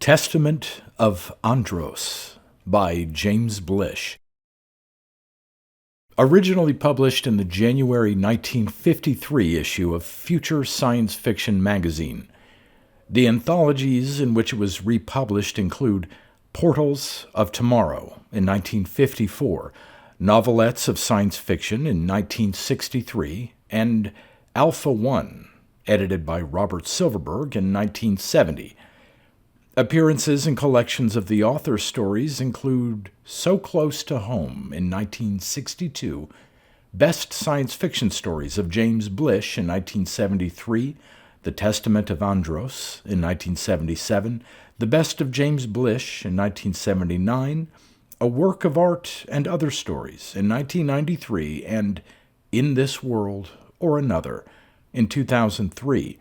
Testament of Andros by James Blish. Originally published in the January 1953 issue of Future Science Fiction magazine. The anthologies in which it was republished include Portals of Tomorrow in 1954, Novelets of Science Fiction in 1963, and Alpha 1, edited by Robert Silverberg in 1970. Appearances and collections of the author's stories include So Close to Home in 1962, Best Science Fiction Stories of James Blish in 1973, The Testament of Andros in 1977, The Best of James Blish in 1979, A Work of Art and Other Stories in 1993, and In This World or Another in 2003.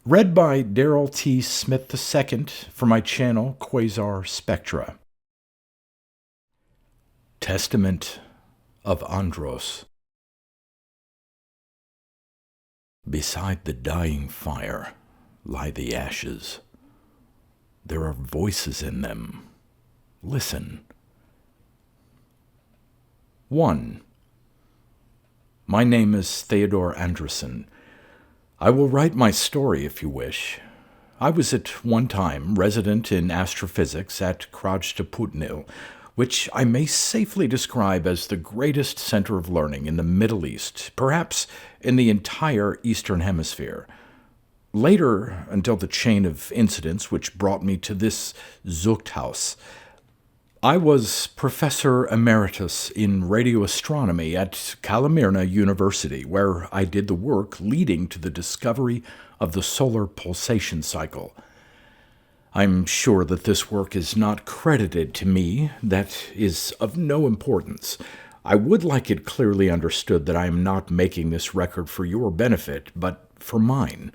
Read by Darrell T. Smith II for my channel Quasar Spectra. Testament of Andros. Beside the dying fire lie the ashes. There are voices in them. Listen. 1. My name is Theodore Anderson. I will write my story if you wish. I was at one time resident in astrophysics at Krajtaputnil, which I may safely describe as the greatest center of learning in the Middle East, perhaps in the entire Eastern Hemisphere. Later, until the chain of incidents which brought me to this Zuchthaus, I was Professor Emeritus in Radio Astronomy at Kalamirna University, where I did the work leading to the discovery of the solar pulsation cycle. I'm sure that this work is not credited to me. That is of no importance. I would like it clearly understood that I am not making this record for your benefit, but for mine.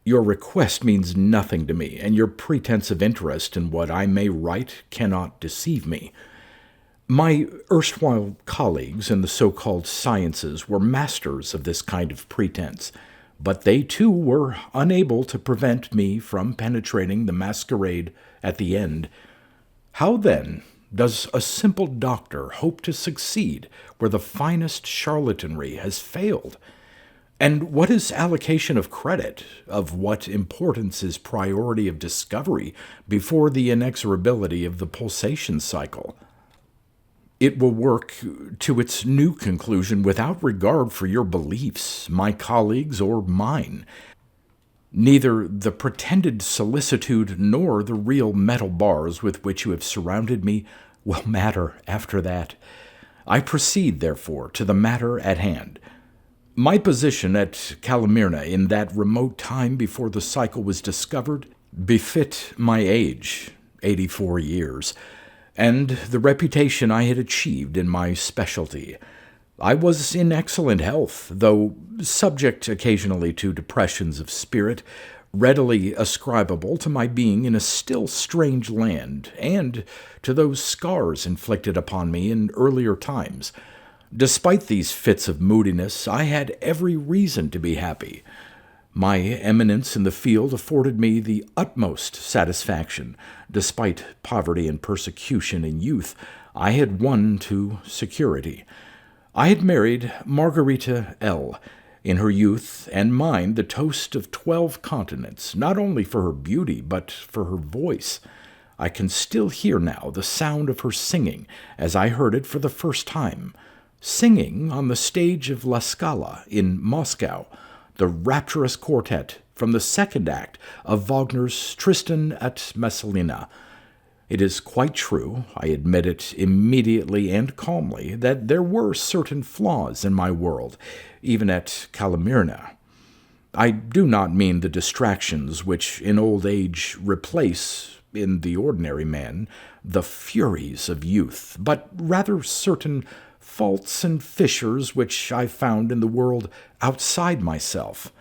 Your request means nothing to me, and your pretense of interest in what I may write cannot deceive me. My erstwhile colleagues in the so-called sciences were masters of this kind of pretense, but they too were unable to prevent me from penetrating the masquerade at the end. How, then, does a simple doctor hope to succeed where the finest charlatanry has failed? And what is allocation of credit? Of what importance is priority of discovery before the inexorability of the pulsation cycle? It will work to its new conclusion without regard for your beliefs, my colleagues, or mine. Neither the pretended solicitude nor the real metal bars with which you have surrounded me will matter after that. I proceed, therefore, to the matter at hand. My position at Kalamirna in that remote time before the cycle was discovered befit my age, 84 years, and the reputation I had achieved in my specialty. I was in excellent health, though subject occasionally to depressions of spirit, readily ascribable to my being in a still strange land, and to those scars inflicted upon me in earlier times. Despite these fits of moodiness, I had every reason to be happy. My eminence in the field afforded me the utmost satisfaction. Despite poverty and persecution in youth, I had won to security. I had married Margarita L., in her youth and mine the toast of 12 continents, not only for her beauty, but for her voice. I can still hear now the sound of her singing, as I heard it for the first time. Singing on the stage of La Scala in Moscow, the rapturous quartet from the second act of Wagner's Tristan et Messalina. It is quite true, I admit it immediately and calmly, that there were certain flaws in my world, even at Kalamirna. I do not mean the distractions which in old age replace, in the ordinary man, the furies of youth, but rather certain faults and fissures which I found in the world outside myself.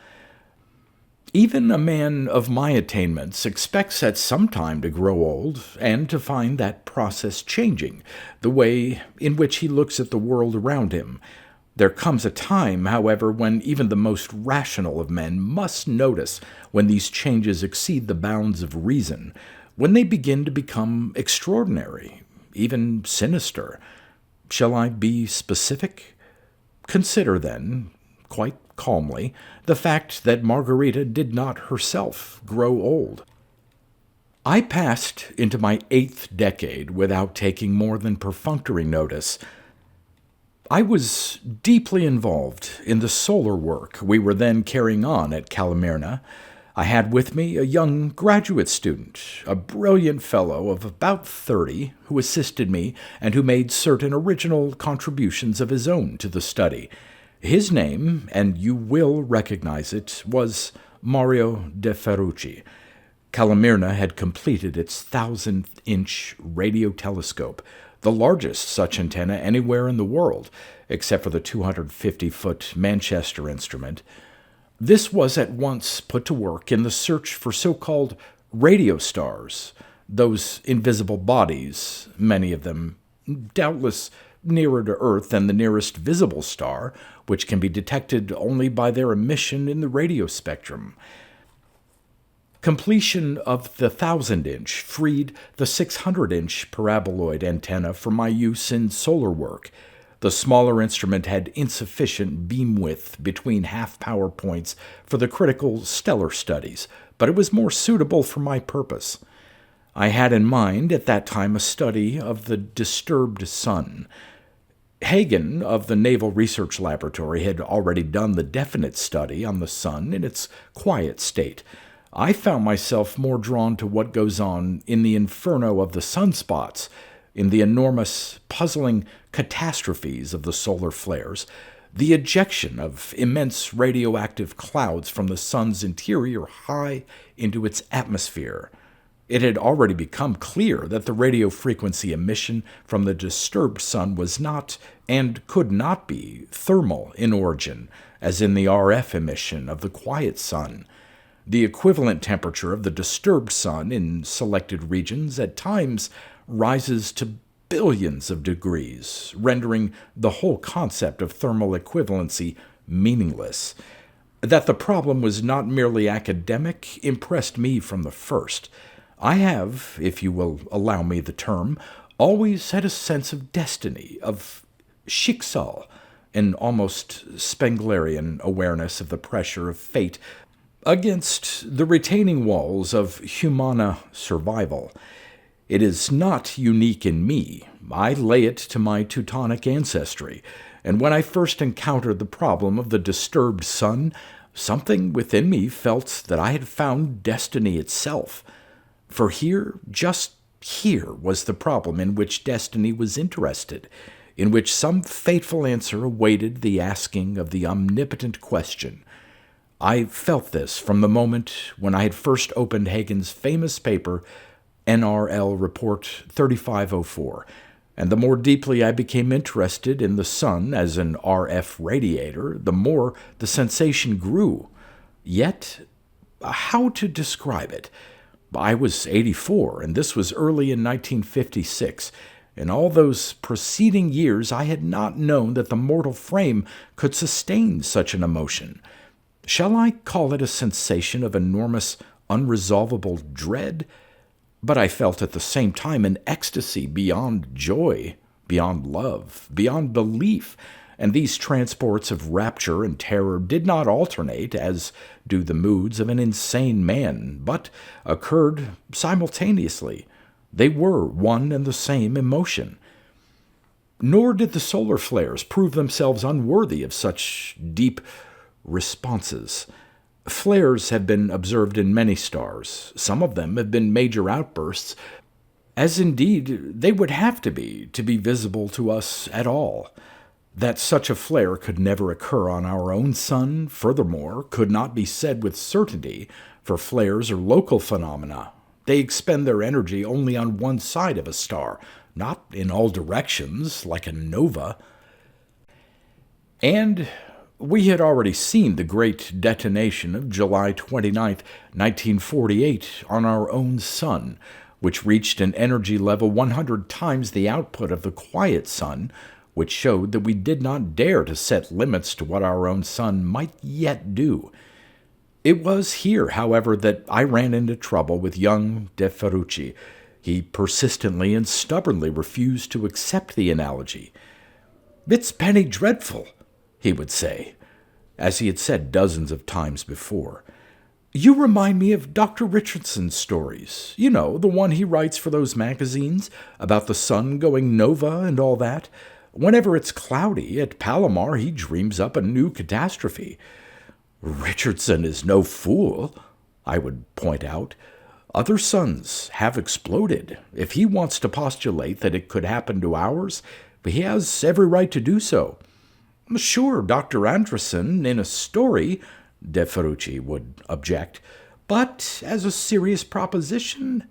Even a man of my attainments expects at some time to grow old and to find that process changing, the way in which he looks at the world around him. There comes a time, however, when even the most rational of men must notice when these changes exceed the bounds of reason, when they begin to become extraordinary, even sinister. Shall I be specific? Consider, then, quite calmly, the fact that Margarita did not herself grow old. I passed into my 8th decade without taking more than perfunctory notice. I was deeply involved in the solar work we were then carrying on at Calamirna. I had with me a young graduate student, a brilliant fellow of about 30, who assisted me and who made certain original contributions of his own to the study. His name, and you will recognize it, was Mario de Ferrucci. Calamirna had completed its 1,000-inch radio telescope, the largest such antenna anywhere in the world, except for the 250-foot Manchester instrument. This was at once put to work in the search for so-called radio stars, those invisible bodies, many of them doubtless nearer to Earth than the nearest visible star, which can be detected only by their emission in the radio spectrum. Completion of the 1,000-inch freed the 600-inch paraboloid antenna for my use in solar work. The smaller instrument had insufficient beam width between half-power points for the critical stellar studies, but it was more suitable for my purpose. I had in mind at that time a study of the disturbed sun. Hagen of the Naval Research Laboratory had already done the definite study on the sun in its quiet state. I found myself more drawn to what goes on in the inferno of the sunspots, in the enormous, puzzling catastrophes of the solar flares, the ejection of immense radioactive clouds from the sun's interior high into its atmosphere. It had already become clear that the radio frequency emission from the disturbed sun was not, and could not be, thermal in origin, as in the RF emission of the quiet sun. The equivalent temperature of the disturbed sun in selected regions at times rises to billions of degrees, rendering the whole concept of thermal equivalency meaningless. That the problem was not merely academic impressed me from the first. I have, if you will allow me the term, always had a sense of destiny, of Schicksal, an almost Spenglerian awareness of the pressure of fate against the retaining walls of humana survival. It is not unique in me. I lay it to my Teutonic ancestry, and when I first encountered the problem of the disturbed sun, something within me felt that I had found destiny itself. For here, just here, was the problem in which destiny was interested, in which some fateful answer awaited the asking of the omnipotent question. I felt this from the moment when I had first opened Hagen's famous paper, NRL Report 3504, and the more deeply I became interested in the sun as an RF radiator, the more the sensation grew. Yet, how to describe it? I was 84, and this was early in 1956. In all those preceding years, I had not known that the mortal frame could sustain such an emotion. Shall I call it a sensation of enormous, unresolvable dread? But I felt at the same time an ecstasy beyond joy, beyond love, beyond belief, and these transports of rapture and terror did not alternate, as do the moods of an insane man, but occurred simultaneously. They were one and the same emotion. Nor did the solar flares prove themselves unworthy of such deep responses. Flares have been observed in many stars. Some of them have been major outbursts, as indeed they would have to be visible to us at all. That such a flare could never occur on our own sun, furthermore, could not be said with certainty, for flares are local phenomena. They expend their energy only on one side of a star, not in all directions, like a nova. And we had already seen the great detonation of July 29, 1948, on our own sun, which reached an energy level 100 times the output of the quiet sun, which showed that we did not dare to set limits to what our own son might yet do. It was here, however, that I ran into trouble with young De Ferrucci. He persistently and stubbornly refused to accept the analogy. "It's penny dreadful," he would say, as he had said dozens of times before. "You remind me of Dr. Richardson's stories. You know, the one he writes for those magazines, about the sun going nova and all that. Whenever it's cloudy at Palomar, he dreams up a new catastrophe." "Richardson is no fool," I would point out. "Other suns have exploded. If he wants to postulate that it could happen to ours, he has every right to do so." "Sure, Dr. Androson, in a story," De Ferrucci would object, "but as a serious proposition,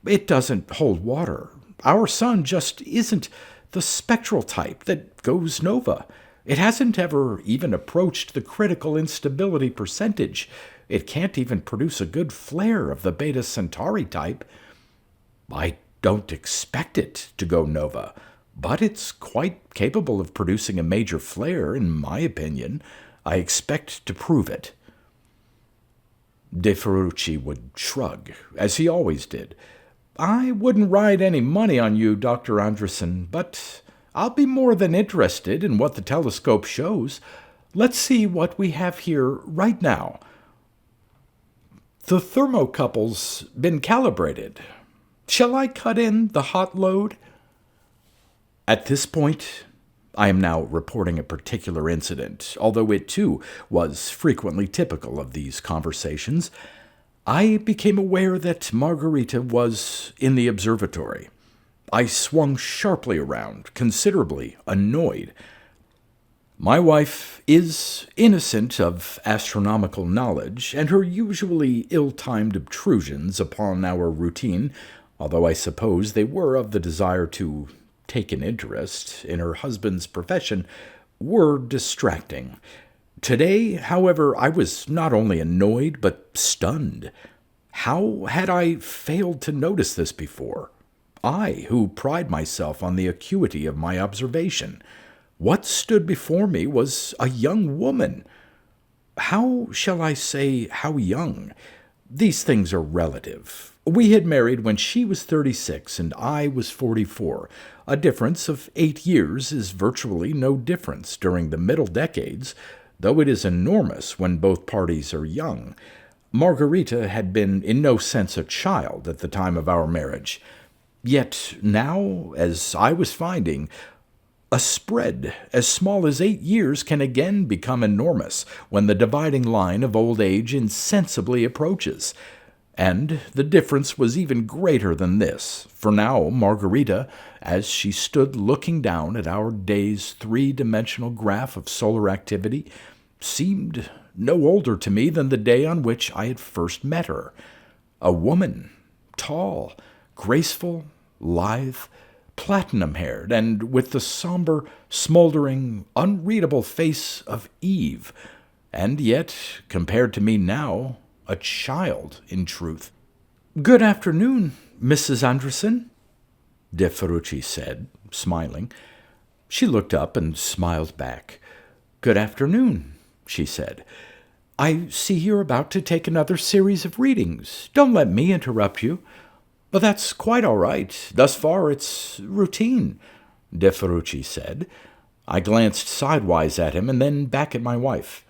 it doesn't hold water. Our sun just isn't the spectral type that goes nova. It hasn't ever even approached the critical instability percentage. It can't even produce a good flare of the Beta Centauri type." "I don't expect it to go nova, but it's quite capable of producing a major flare, in my opinion. I expect to prove it." De Ferrucci would shrug, as he always did. "I wouldn't ride any money on you, Dr. Androson, but I'll be more than interested in what the telescope shows. Let's see what we have here right now. The thermocouple's been calibrated. Shall I cut in the hot load?" At this point, I am now reporting a particular incident, although it too was frequently typical of these conversations. I became aware that Margarita was in the observatory. I swung sharply around, considerably annoyed. My wife is innocent of astronomical knowledge, and her usually ill-timed obtrusions upon our routine, although I suppose they were of the desire to take an interest in her husband's profession, were distracting. Today, however, I was not only annoyed, but stunned. How had I failed to notice this before? I, who pride myself on the acuity of my observation. What stood before me was a young woman. How shall I say how young? These things are relative. We had married when she was 36 and I was 44. A difference of 8 years is virtually no difference during the middle decades, though it is enormous when both parties are young. Margarita had been in no sense a child at the time of our marriage. Yet now, as I was finding, a spread as small as 8 years can again become enormous when the dividing line of old age insensibly approaches. And the difference was even greater than this, for now Margarita, as she stood looking down at our day's three-dimensional graph of solar activity, seemed no older to me than the day on which I had first met her. A woman, tall, graceful, lithe, platinum-haired, and with the somber, smoldering, unreadable face of Eve, and yet, compared to me now, a child, in truth. "Good afternoon, Mrs. Androson," De Ferrucci said, smiling. She looked up and smiled back. "Good afternoon," she said. "I see you're about to take another series of readings. Don't let me interrupt you." "But that's quite all right. Thus far it's routine," De Ferrucci said. I glanced sidewise at him and then back at my wife.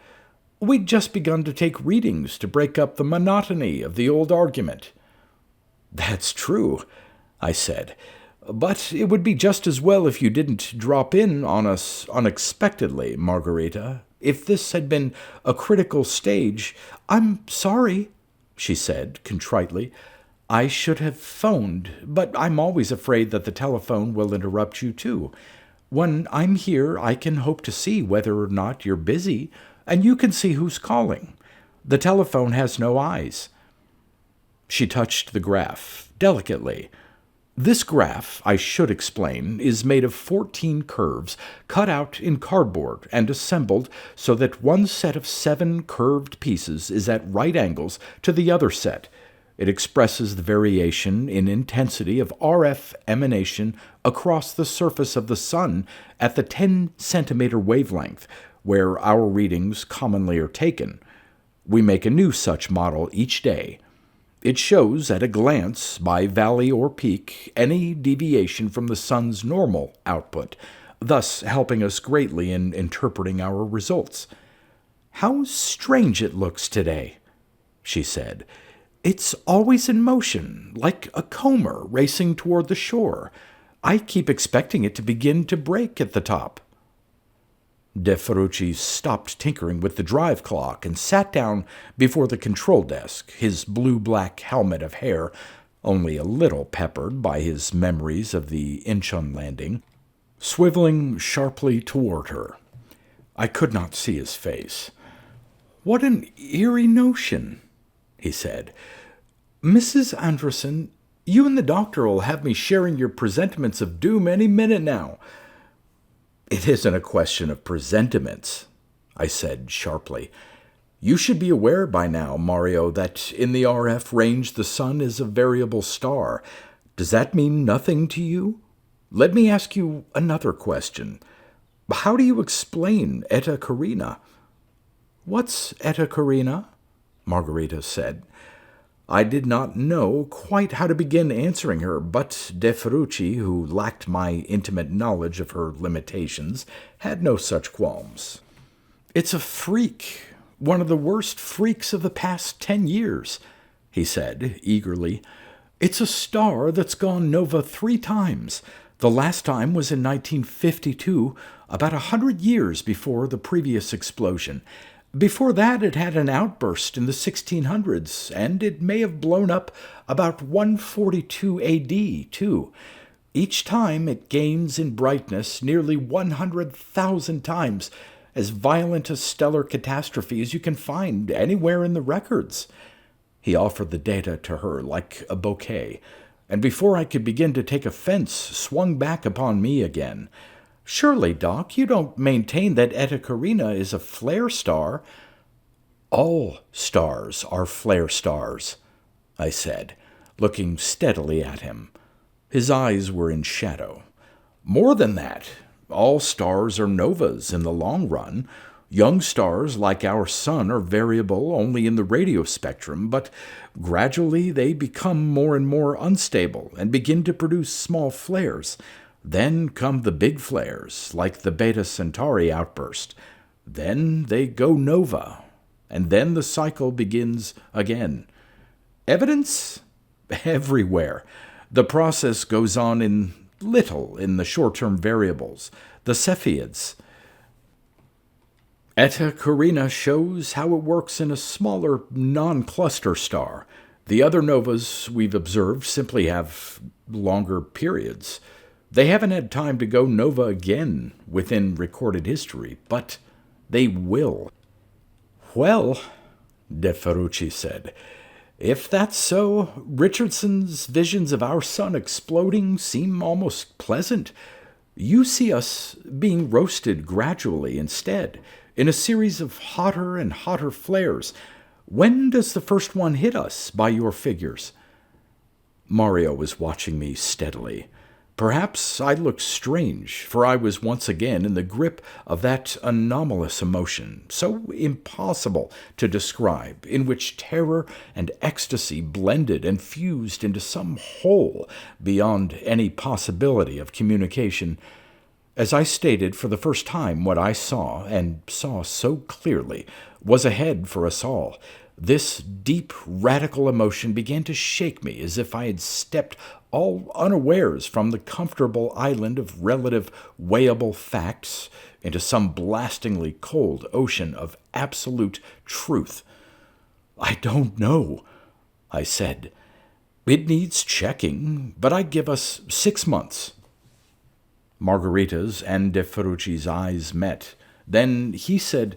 "We'd just begun to take readings to break up the monotony of the old argument." "That's true," I said, "but it would be just as well if you didn't drop in on us unexpectedly, Margarita. If this had been a critical stage—" "I'm sorry," she said contritely. "I should have phoned, but I'm always afraid that the telephone will interrupt you too. When I'm here, I can hope to see whether or not you're busy, and you can see who's calling. The telephone has no eyes." She touched the graph, delicately. This graph, I should explain, is made of 14 curves cut out in cardboard and assembled so that one set of 7 curved pieces is at right angles to the other set. It expresses the variation in intensity of RF emanation across the surface of the Sun at the 10-centimeter wavelength, where our readings commonly are taken. We make a new such model each day. It shows at a glance, by valley or peak, any deviation from the Sun's normal output, thus helping us greatly in interpreting our results. "How strange it looks today," she said. "It's always in motion, like a comber racing toward the shore. I keep expecting it to begin to break at the top." De Ferrucci stopped tinkering with the drive clock and sat down before the control desk, his blue-black helmet of hair, only a little peppered by his memories of the Incheon landing, swiveling sharply toward her. I could not see his face. "What an eerie notion," he said. "Mrs. Androsson, you and the doctor will have me sharing your presentiments of doom any minute now." "It isn't a question of presentiments," I said sharply. "You should be aware by now, Mario, that in the RF range the Sun is a variable star. Does that mean nothing to you? Let me ask you another question. How do you explain Eta Carina?" "What's Eta Carina?" Margarita said. I did not know quite how to begin answering her, but De Ferrucci, who lacked my intimate knowledge of her limitations, had no such qualms. "It's a freak, one of the worst freaks of the past 10 years, he said eagerly. "It's a star that's gone nova 3 times. The last time was in 1952, about 100 years before the previous explosion. Before that, it had an outburst in the 1600s, and it may have blown up about 142 AD, too. Each time it gains in brightness nearly 100,000 times, as violent a stellar catastrophe as you can find anywhere in the records." He offered the data to her like a bouquet, and before I could begin to take offense, swung back upon me again. "Surely, Doc, you don't maintain that Eta Carina is a flare star?" "All stars are flare stars," I said, looking steadily at him. His eyes were in shadow. "More than that, all stars are novas in the long run. Young stars like our Sun are variable only in the radio spectrum, but gradually they become more and more unstable and begin to produce small flares. Then come the big flares, like the Beta Centauri outburst. Then they go nova, and then the cycle begins again. Evidence? Everywhere. The process goes on in little in the short-term variables, the Cepheids. Eta Carina shows how it works in a smaller non-cluster star. The other novas we've observed simply have longer periods. They haven't had time to go nova again within recorded history, but they will." "Well," De Ferrucci said, "if that's so, Richardson's visions of our Sun exploding seem almost pleasant. You see us being roasted gradually instead, in a series of hotter and hotter flares. When does the first one hit us, by your figures?" Mario was watching me steadily. Perhaps I looked strange, for I was once again in the grip of that anomalous emotion, so impossible to describe, in which terror and ecstasy blended and fused into some whole beyond any possibility of communication. As I stated for the first time, what I saw, and saw so clearly, was ahead for us all. This deep, radical emotion began to shake me as if I had stepped all unawares from the comfortable island of relative weighable facts into some blastingly cold ocean of absolute truth. "I don't know," I said. "It needs checking, but I give us 6 months." Margarita's and De Ferrucci's eyes met. Then he said,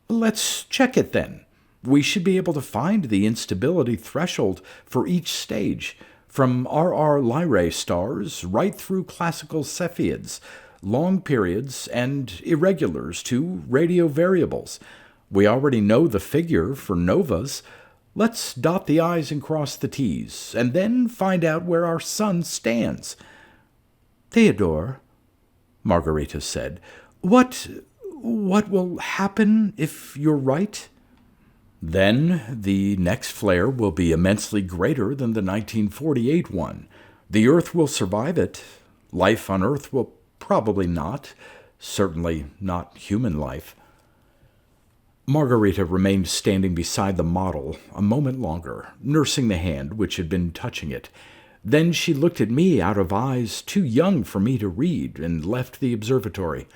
"Let's check it then. We should be able to find the instability threshold for each stage, from RR Lyrae stars right through classical Cepheids, long periods and irregulars to radio variables. We already know the figure for novas. Let's dot the I's and cross the T's, and then find out where our son stands." "Theodore," Margarita said, what will happen if you're right?" "Then the next flare will be immensely greater than the 1948 one. The Earth will survive it. Life on Earth will probably not. Certainly not human life." Margarita remained standing beside the model a moment longer, nursing the hand which had been touching it. Then she looked at me out of eyes too young for me to read, and left the observatory.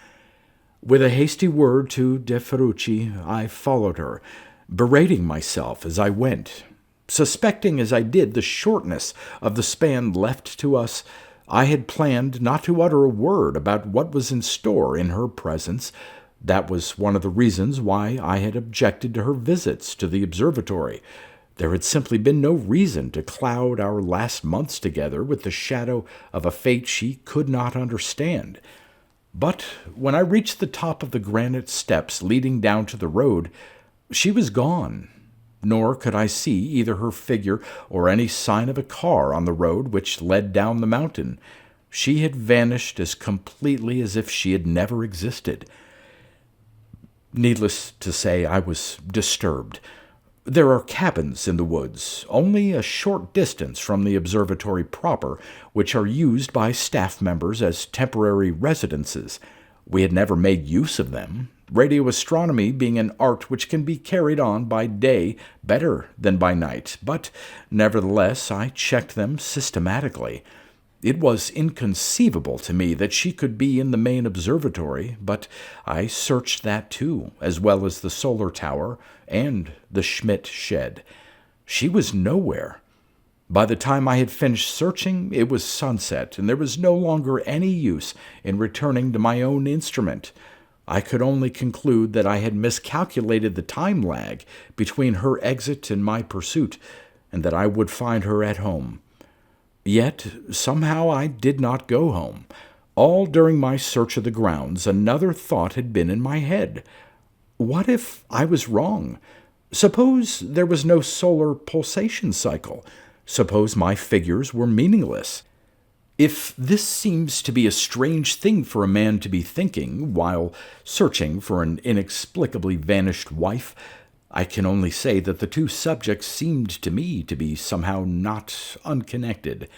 With a hasty word to De Ferrucci, I followed her, berating myself as I went. Suspecting as I did the shortness of the span left to us, I had planned not to utter a word about what was in store in her presence. That was one of the reasons why I had objected to her visits to the observatory. There had simply been no reason to cloud our last months together with the shadow of a fate she could not understand. But when I reached the top of the granite steps leading down to the road, she was gone, nor could I see either her figure or any sign of a car on the road which led down the mountain. She had vanished as completely as if she had never existed. Needless to say, I was disturbed. There are cabins in the woods, only a short distance from the observatory proper, which are used by staff members as temporary residences. We had never made use of them, radio astronomy being an art which can be carried on by day better than by night, but nevertheless I checked them systematically. It was inconceivable to me that she could be in the main observatory, but I searched that too, as well as the solar tower and the Schmidt shed. She was nowhere. By the time I had finished searching, it was sunset, and there was no longer any use in returning to my own instrument. I could only conclude that I had miscalculated the time lag between her exit and my pursuit, and that I would find her at home. Yet somehow I did not go home. All during my search of the grounds, another thought had been in my head. What if I was wrong? Suppose there was no solar pulsation cycle. Suppose my figures were meaningless. If this seems to be a strange thing for a man to be thinking while searching for an inexplicably vanished wife, I can only say that the two subjects seemed to me to be somehow not unconnected.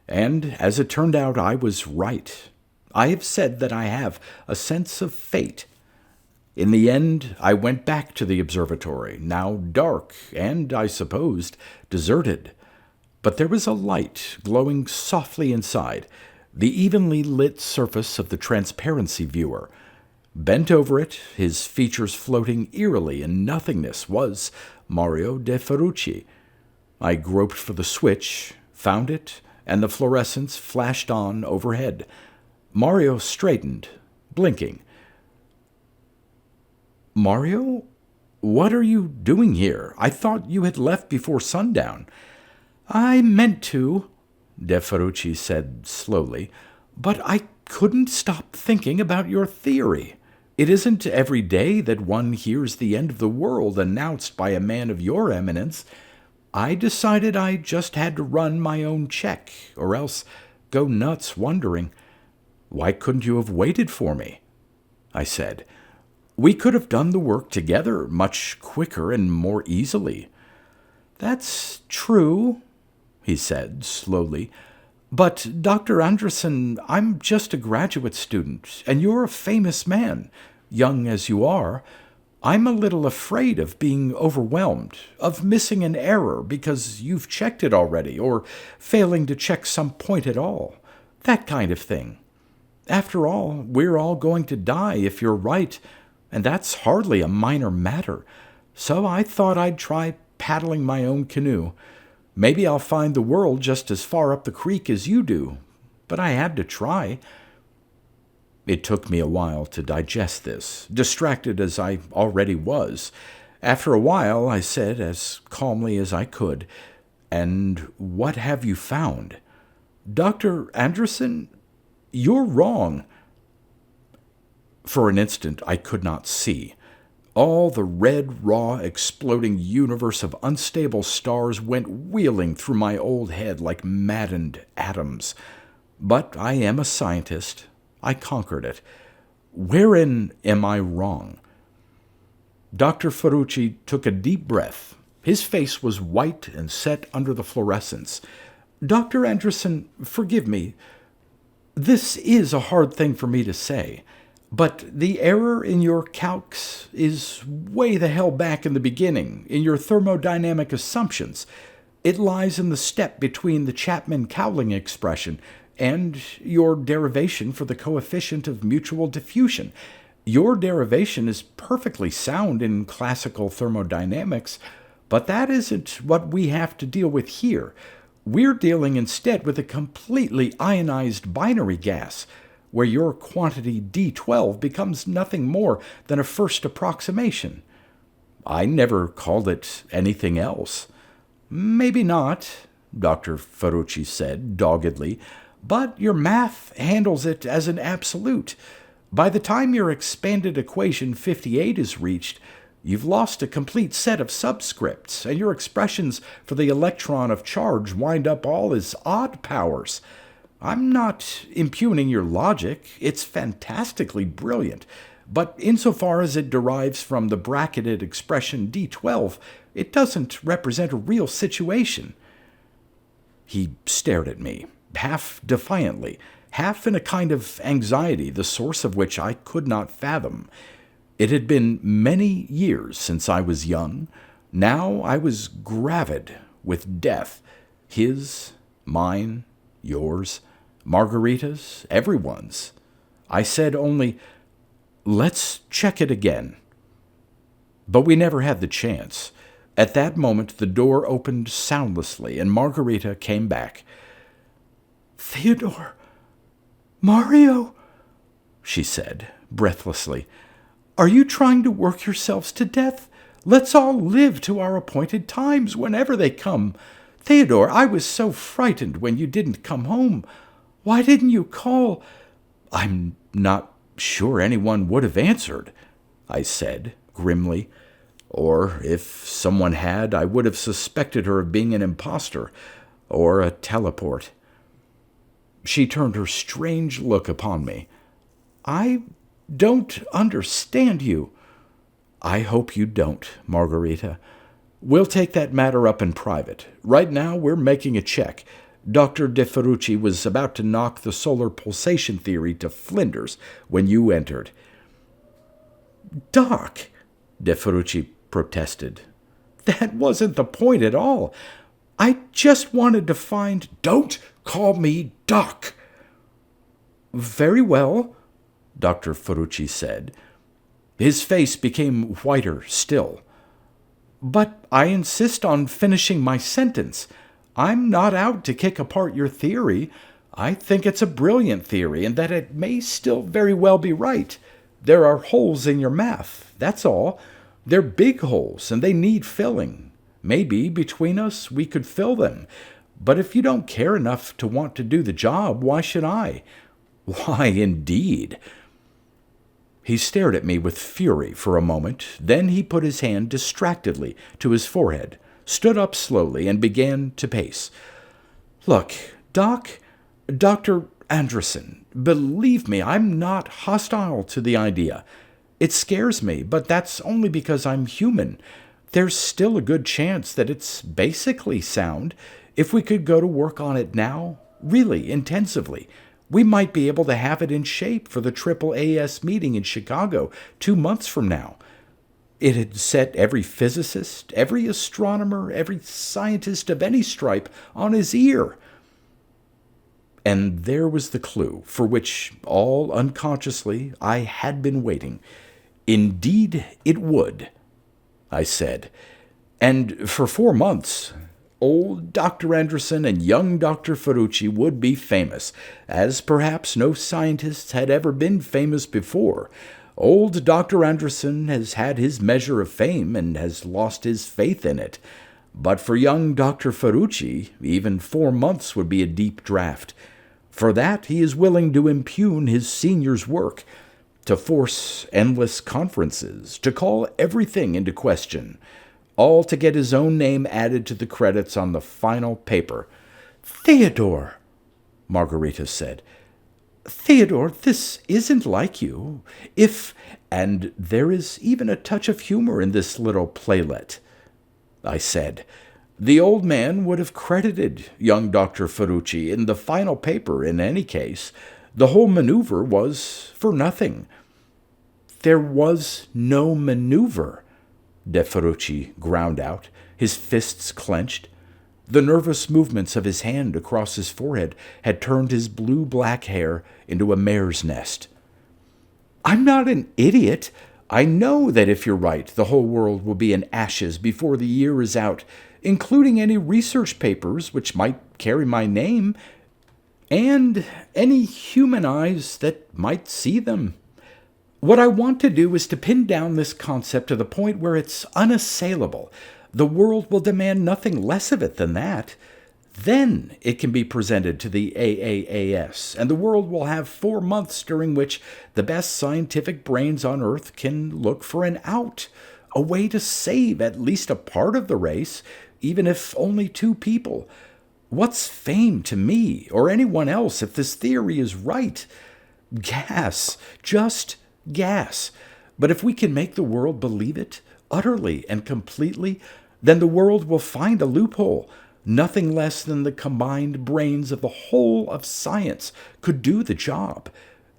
And as it turned out, I was right. I have said that I have a sense of fate. In the end, I went back to the observatory, now dark and, I supposed, deserted. But there was a light glowing softly inside, the evenly lit surface of the transparency viewer. Bent over it, his features floating eerily in nothingness, was Mario de Ferrucci. I groped for the switch, found it, and the fluorescence flashed on overhead. Mario straightened, blinking. "Mario? What are you doing here? I thought you had left before sundown." "I meant to," De Ferrucci said slowly, "but I couldn't stop thinking about your theory. It isn't every day that one hears the end of the world announced by a man of your eminence. I decided I just had to run my own check, or else go nuts wondering." "Why couldn't you have waited for me?" I said. "We could have done the work together much quicker and more easily." "That's true," he said slowly. "But, Dr. Androsson, I'm just a graduate student, and you're a famous man, young as you are. I'm a little afraid of being overwhelmed, of missing an error because you've checked it already, or failing to check some point at all. That kind of thing. After all, we're all going to die if you're right, and that's hardly a minor matter. So I thought I'd try paddling my own canoe. Maybe I'll find the world just as far up the creek as you do, but I had to try." It took me a while to digest this, distracted as I already was. After a while, I said, as calmly as I could, "And what have you found?" "Dr. Androsson, you're wrong." For an instant I could not see. All the red, raw, exploding universe of unstable stars went wheeling through my old head like maddened atoms. But I am a scientist. I conquered it. Wherein am I wrong? Dr. Ferrucci took a deep breath. His face was white and set under the fluorescence. Dr. Anderson, forgive me. This is a hard thing for me to say, but the error in your calcs is way the hell back in the beginning, in your thermodynamic assumptions. It lies in the step between the Chapman-Cowling expression and your derivation for the coefficient of mutual diffusion. Your derivation is perfectly sound in classical thermodynamics, but that isn't what we have to deal with here. We're dealing instead with a completely ionized binary gas, where your quantity D12 becomes nothing more than a first approximation. I never called it anything else. Maybe not, Dr. Ferrucci said doggedly, but your math handles it as an absolute. By the time your expanded equation 58 is reached, you've lost a complete set of subscripts, and your expressions for the electron of charge wind up all as odd powers. I'm not impugning your logic. It's fantastically brilliant. But insofar as it derives from the bracketed expression D12, it doesn't represent a real situation. He stared at me, half defiantly, half in a kind of anxiety, the source of which I could not fathom. It had been many years since I was young. Now I was gravid with death. His, mine, yours, Margarita's, everyone's. I said only, "Let's check it again." But we never had the chance. At that moment the door opened soundlessly, and Margarita came back. "Theodore, Mario," she said, breathlessly, "are you trying to work yourselves to death? Let's all live to our appointed times whenever they come. Theodore, I was so frightened when you didn't come home. Why didn't you call?" "I'm not sure anyone would have answered," I said grimly. "Or if someone had, I would have suspected her of being an imposter or a teleport." She turned her strange look upon me. "I don't understand you." "I hope you don't, Margarita. We'll take that matter up in private. Right now we're making a check. Dr. De Ferrucci was about to knock the solar pulsation theory to flinders when you entered." "Doc," De Ferrucci protested. "that wasn't the point at all. I just wanted to find—" "Don't call me Doc." "Very well," Dr. Ferrucci said. His face became whiter still. "But I insist on finishing my sentence. I'm not out to kick apart your theory. I think it's a brilliant theory, and that it may still very well be right. There are holes in your math, that's all. They're big holes, and they need filling. Maybe, between us, we could fill them. But if you don't care enough to want to do the job, why should I?" "Why, indeed." He stared at me with fury for a moment. Then he put his hand distractedly to his forehead, stood up slowly, and began to pace. "Look, Dr. Androsson, believe me, I'm not hostile to the idea. It scares me, but that's only because I'm human. There's still a good chance that it's basically sound. If we could go to work on it now, really intensively, we might be able to have it in shape for the AAAS meeting in Chicago 2 months from now. It'd set every physicist, every astronomer, every scientist of any stripe on his ear." And there was the clue for which, all unconsciously, I had been waiting. "Indeed it would," I said. "And for 4 months, old Dr. Anderson and young Dr. Ferrucci would be famous, as perhaps no scientists had ever been famous before. Old Dr. Anderson has had his measure of fame and has lost his faith in it. But for young Dr. Ferrucci, even 4 months would be a deep draught. For that, he is willing to impugn his senior's work. to force endless conferences, to call everything into question, all to get his own name added to the credits on the final paper. Theodore, Margarita said. Theodore, this isn't like you. And there is even a touch of humor in this little playlet, I said. The old man would have credited young Dr. Ferrucci in the final paper in any case. The whole maneuver was for nothing. There was no maneuver, De Ferrucci ground out, his fists clenched. The nervous movements of his hand across his forehead had turned his blue-black hair into a mare's nest. I'm not an idiot. I know that if you're right, the whole world will be in ashes before the year is out, including any research papers which might carry my name, and any human eyes that might see them. What I want to do is to pin down this concept to the point where it's unassailable. The world will demand nothing less of it than that. Then it can be presented to the AAAS, and the world will have 4 months during which the best scientific brains on Earth can look for an out, a way to save at least a part of the race, even if only 2 people. What's fame to me or anyone else if this theory is right? Gas, just gas. But if we can make the world believe it, utterly and completely, then the world will find a loophole. Nothing less than the combined brains of the whole of science could do the job,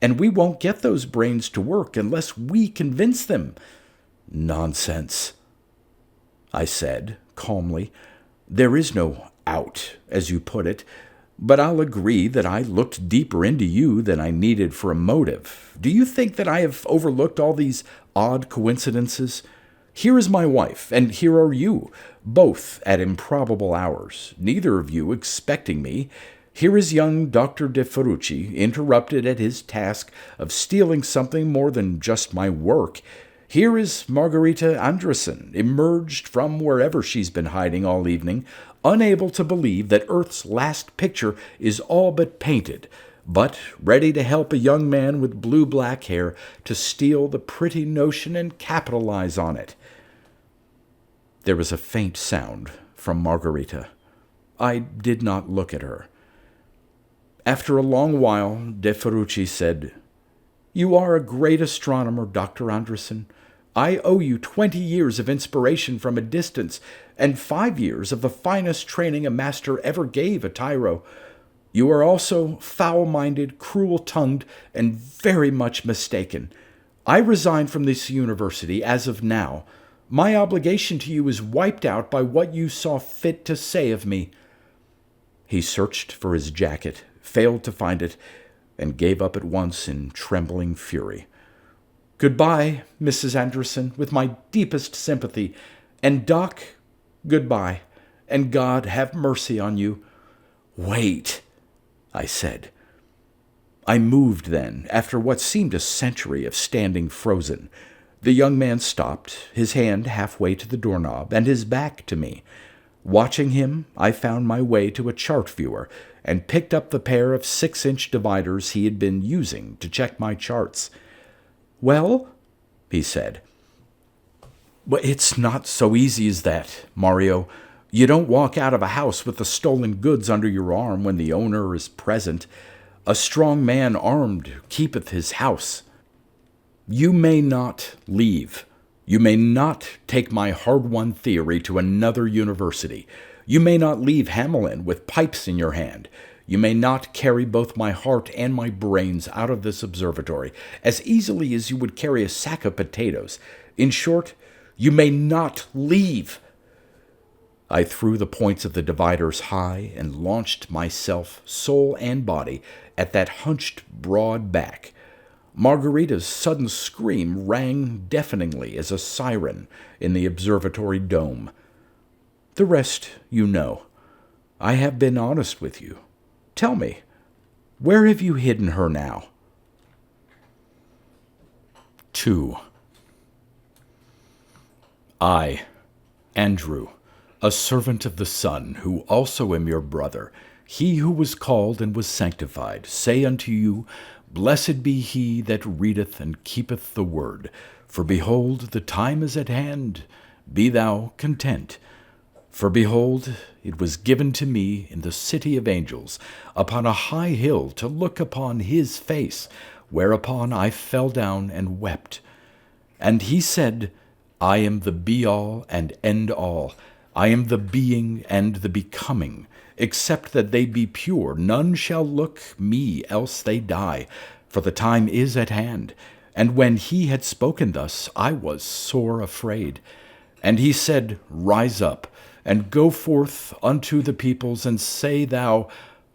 and we won't get those brains to work unless we convince them. Nonsense, I said calmly. There is no out, as you put it, but I'll agree that I looked deeper into you than I needed for a motive. Do you think that I have overlooked all these odd coincidences? Here is my wife, and here are you, both at improbable hours, neither of you expecting me. Here is young Dr. de Ferrucci, interrupted at his task of stealing something more than just my work. Here is Margarita Andresen, emerged from wherever she's been hiding all evening, unable to believe that Earth's last picture is all but painted, but ready to help a young man with blue-black hair to steal the pretty notion and capitalize on it. There was a faint sound from Margarita. I did not look at her. After a long while, De Ferrucci said, "You are a great astronomer, Dr. Andresen. I owe you 20 years of inspiration from a distance, and 5 years of the finest training a master ever gave a tyro. You are also foul-minded, cruel-tongued, and very much mistaken. I resign from this university as of now. My obligation to you is wiped out by what you saw fit to say of me." He searched for his jacket, failed to find it, and gave up at once in trembling fury. "Goodbye, Mrs. Andresen, with my deepest sympathy. And Doc, goodbye, and God have mercy on you." "Wait," I said. I moved then, after what seemed a century of standing frozen. The young man stopped, his hand halfway to the doorknob and his back to me. Watching him, I found my way to a chart viewer and picked up the pair of 6-inch dividers he had been using to check my charts. "Well?" he said. "Well, it's not so easy as that, Mario. You don't walk out of a house with the stolen goods under your arm when the owner is present. A strong man armed keepeth his house. You may not leave. You may not take my hard-won theory to another university. You may not leave Hamelin with pipes in your hand. You may not carry both my heart and my brains out of this observatory as easily as you would carry a sack of potatoes. In short, you may not leave." I threw the points of the dividers high and launched myself, soul and body, at that hunched broad back. Margarita's sudden scream rang deafeningly as a siren in the observatory dome. The rest you know. I have been honest with you. Tell me, where have you hidden her now? 2. I, Andrew, a servant of the sun, who also am your brother, he who was called and was sanctified, say unto you, Blessed be he that readeth and keepeth the word. For behold, the time is at hand. Be thou content. For behold, it was given to me in the city of angels, upon a high hill, to look upon his face, whereupon I fell down and wept. And he said, I am the be-all and end-all. I am the being and the becoming. Except that they be pure, none shall look me, else they die. For the time is at hand. And when he had spoken thus, I was sore afraid. And he said, Rise up, and go forth unto the peoples, and say thou,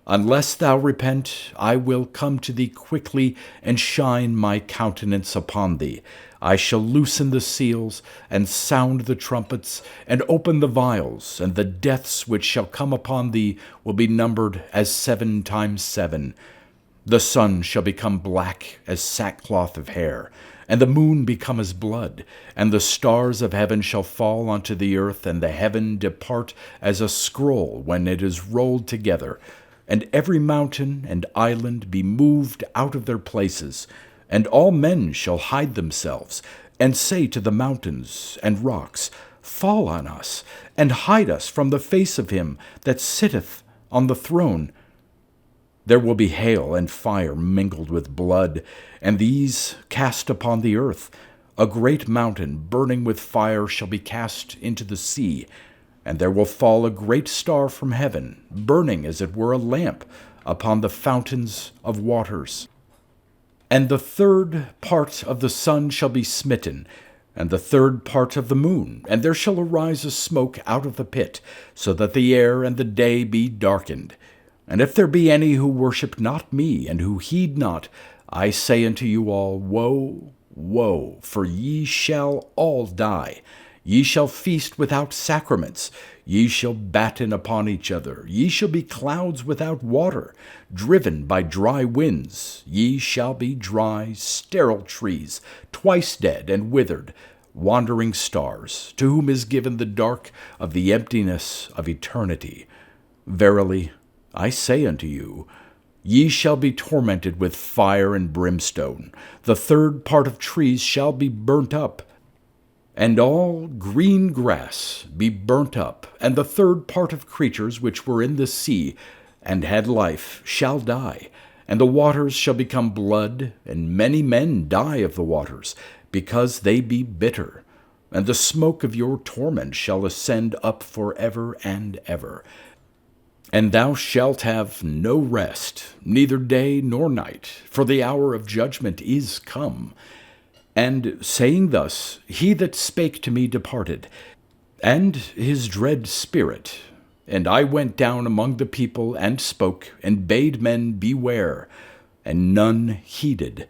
Unless thou repent, I will come to thee quickly, and shine my countenance upon thee. I shall loosen the seals, and sound the trumpets, and open the vials, and the deaths which shall come upon thee will be numbered as 7 times 7. The sun shall become black as sackcloth of hair, and the moon become as blood, and the stars of heaven shall fall unto the earth, and the heaven depart as a scroll when it is rolled together, and every mountain and island be moved out of their places, and all men shall hide themselves, and say to the mountains and rocks, Fall on us, and hide us from the face of him that sitteth on the throne. There will be hail and fire mingled with blood, and these cast upon the earth. A great mountain burning with fire shall be cast into the sea, and there will fall a great star from heaven, burning as it were a lamp, upon the fountains of waters. And the 3rd part of the sun shall be smitten, and the 3rd part of the moon, and there shall arise a smoke out of the pit, so that the air and the day be darkened. And if there be any who worship not me, and who heed not, I say unto you all, Woe, woe, for ye shall all die. Ye shall feast without sacraments. Ye shall batten upon each other. Ye shall be clouds without water, driven by dry winds. Ye shall be dry, sterile trees, twice dead and withered, wandering stars, to whom is given the dark of the emptiness of eternity. Verily, I say unto you, ye shall be tormented with fire and brimstone. The 3rd part of trees shall be burnt up, and all green grass be burnt up, and the 3rd part of creatures which were in the sea and had life shall die, and the waters shall become blood, and many men die of the waters, because they be bitter. And the smoke of your torment shall ascend up for ever and ever. And thou shalt have no rest, neither day nor night, for the hour of judgment is come. And saying thus, he that spake to me departed, and his dread spirit. And I went down among the people, and spoke, and bade men beware, and none heeded.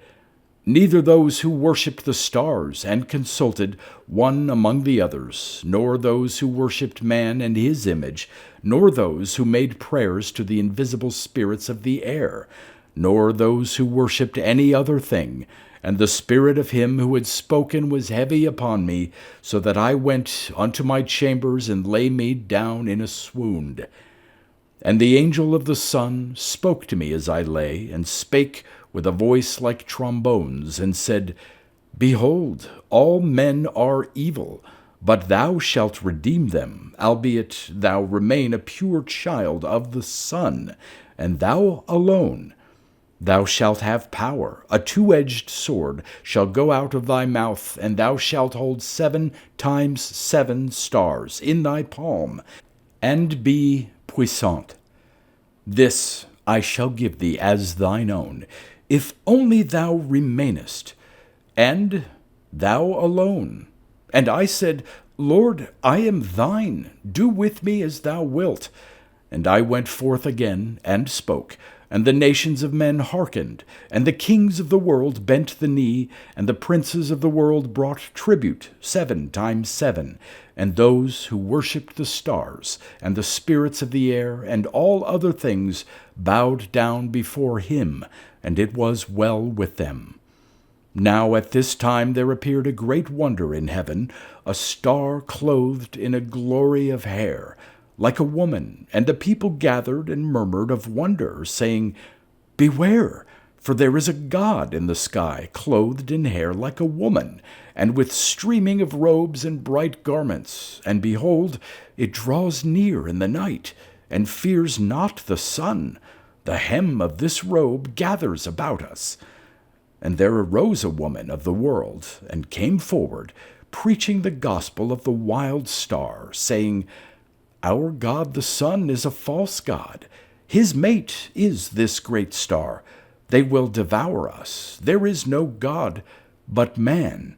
Neither those who worshipped the stars, and consulted one among the others, nor those who worshipped man and his image, nor those who made prayers to the invisible spirits of the air, nor those who worshipped any other thing. And the spirit of him who had spoken was heavy upon me, so that I went unto my chambers, and lay me down in a swoon. And the angel of the sun spoke to me as I lay, and spake with a voice like trombones, and said, Behold, all men are evil, but thou shalt redeem them, albeit thou remain a pure child of the sun, and thou alone. Thou shalt have power. A 2-edged sword shall go out of thy mouth, and thou shalt hold 7 times 7 stars in thy palm, and be puissant. This I shall give thee as thine own, if only thou remainest, and thou alone. And I said, Lord, I am thine. Do with me as thou wilt. And I went forth again, and spoke. And the nations of men hearkened, and the kings of the world bent the knee, and the princes of the world brought tribute 7 times 7, and those who worshipped the stars, and the spirits of the air, and all other things bowed down before him, and it was well with them. Now at this time there appeared a great wonder in heaven, a star clothed in a glory of hair, like a woman, and the people gathered and murmured of wonder, saying, Beware, for there is a God in the sky, clothed in hair like a woman, and with streaming of robes and bright garments. And behold, it draws near in the night, and fears not the sun. The hem of this robe gathers about us. And there arose a woman of the world, and came forward, preaching the gospel of the wild star, saying, Our God the sun is a false god. His mate is this great star. They will devour us. There is no God but man.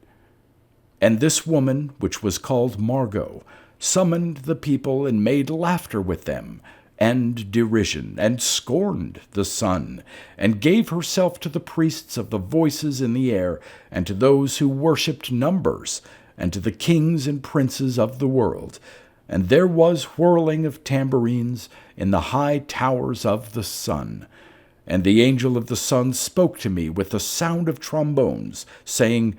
And this woman, which was called Margot, summoned the people and made laughter with them, and derision, and scorned the sun, and gave herself to the priests of the voices in the air, and to those who worshipped numbers, and to the kings and princes of the world. And there was whirling of tambourines in the high towers of the sun. And the angel of the sun spoke to me with the sound of trombones, saying,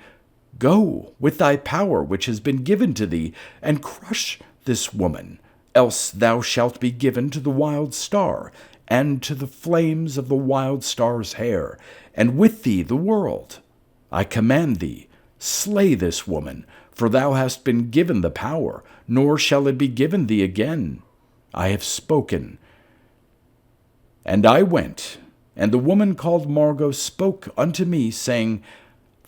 Go with thy power which has been given to thee, and crush this woman, else thou shalt be given to the wild star, and to the flames of the wild star's hair, and with thee the world. I command thee, slay this woman, for thou hast been given the power, nor shall it be given thee again. I have spoken. And I went, and the woman called Margot spoke unto me, saying,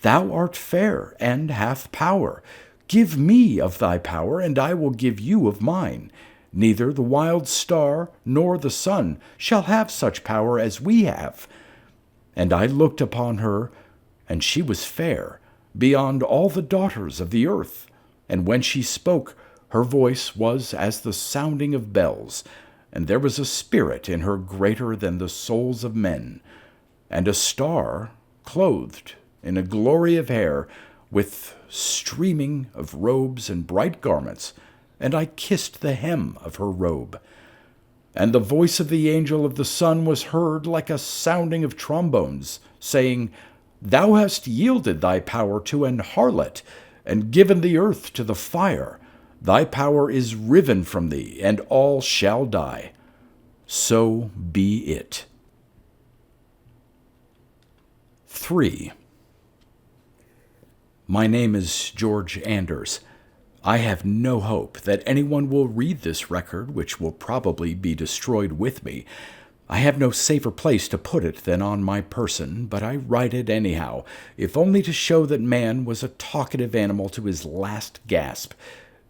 Thou art fair, and hast power. Give me of thy power, and I will give you of mine. Neither the wild star nor the sun shall have such power as we have. And I looked upon her, and she was fair, beyond all the daughters of the earth. And when she spoke, her voice was as the sounding of bells, and there was a spirit in her greater than the souls of men. And a star, clothed in a glory of hair, with streaming of robes and bright garments, and I kissed the hem of her robe. And the voice of the angel of the sun was heard like a sounding of trombones, saying, Thou hast yielded thy power to an harlot, and given the earth to the fire. Thy power is riven from thee, and all shall die. So be it. 3. My name is George Anders. I have no hope that anyone will read this record, which will probably be destroyed with me. I have no safer place to put it than on my person, but I write it anyhow, if only to show that man was a talkative animal to his last gasp.